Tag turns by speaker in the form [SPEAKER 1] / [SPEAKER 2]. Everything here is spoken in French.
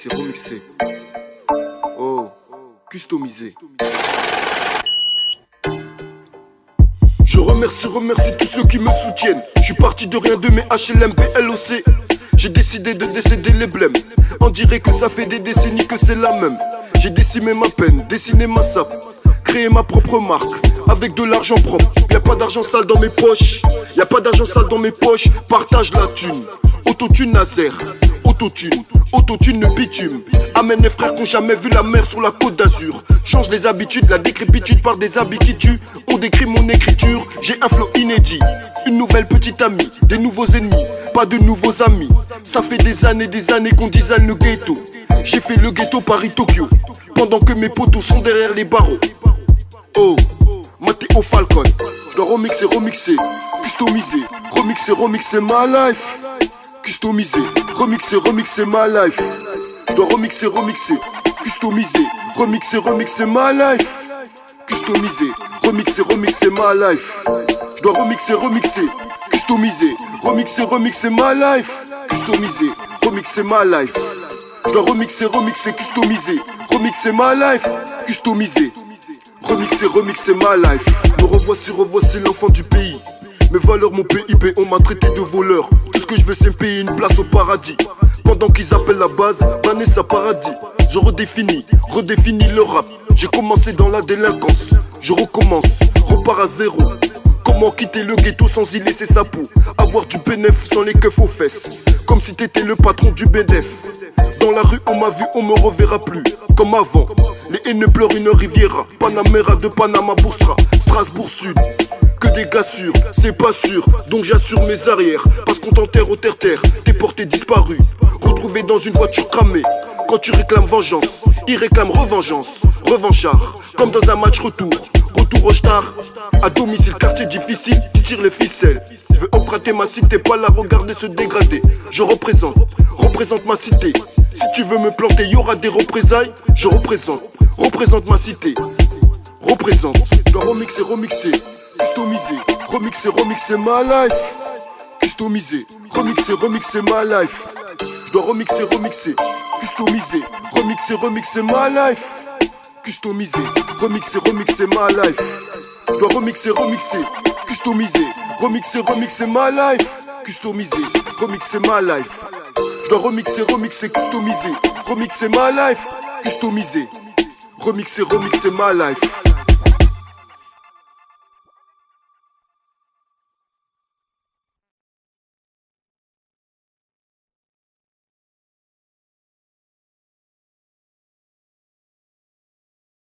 [SPEAKER 1] remixé, remixé. Oh, customisé. Je remercie tous ceux qui me soutiennent. Je suis parti de rien de mes HLM, PLOC. J'ai décidé de décéder les blèmes. On dirait que ça fait des décennies que c'est la même. J'ai décimé ma peine, dessiné ma sape, créé ma propre marque, avec de l'argent propre. Y'a pas d'argent sale dans mes poches, y'a pas d'argent sale dans mes poches. Partage la thune, autotune Nazaire, autotune le bitume. Amène les frères qui ont jamais vu la mer sur la côte d'Azur. Change les habitudes, la décrépitude par des habits qui tuent. On décrit mon écriture, j'ai un flow inédit. Une nouvelle petite amie, des nouveaux ennemis, pas de nouveaux amis. Ça fait des années qu'on design le ghetto. J'ai fait le ghetto Paris-Tokyo, pendant que mes potos sont derrière les barreaux. Oh, Matteo Falcon. Je dois remixer, customiser, remixer ma life. Customiser, remixer ma life. Je dois remixer, customiser, remixer ma life. Customiser, remixer ma life. Je dois remixer, customiser, remixer ma life. Customiser, remixer ma life. Je dois remixer, customiser, remixer ma life. Customiser, remixer ma life. Me revoici l'enfant du pays. Mes valeurs, mon PIB, on m'a traité de voleur. Tout ce que je veux, c'est me payer une place au paradis. Pendant qu'ils appellent la base, Vanessa Paradis. Je redéfinis le rap. J'ai commencé dans la délinquance. Je recommence, repars à zéro. Comment quitter le ghetto sans y laisser sa peau? Avoir du bénéf sans les keufs aux fesses. Comme si t'étais le patron du bénéf. Dans la rue on m'a vu, on me reverra plus. Comme avant, les haines pleurent une riviera. Panamera de Panama pour Strasbourg Sud. Que des gars sûrs, c'est pas sûr. Donc j'assure mes arrières. Parce qu'on t'enterre au terre-terre. T'es porté disparu, retrouvé dans une voiture cramée. Quand tu réclames vengeance, il réclame revengeance. Revanchard, comme dans un match retour au star. À domicile, quartier difficile, tu tires les ficelles. Je veux emprunter ma cité, pas la regarder se dégrader. Je représente ma cité. Si tu veux me planter, y'aura des représailles. Je représente ma cité. Représente. Je dois remixer, customiser, remixer ma life. Customiser, remixer ma life. Je dois remixer, customiser, remixer ma life. Customiser, remixer ma life. Je dois remixer, customiser, remixer ma life. Customiser, remixer ma life. Je dois remixer, customiser, remixer ma life. Customiser, remixer ma life.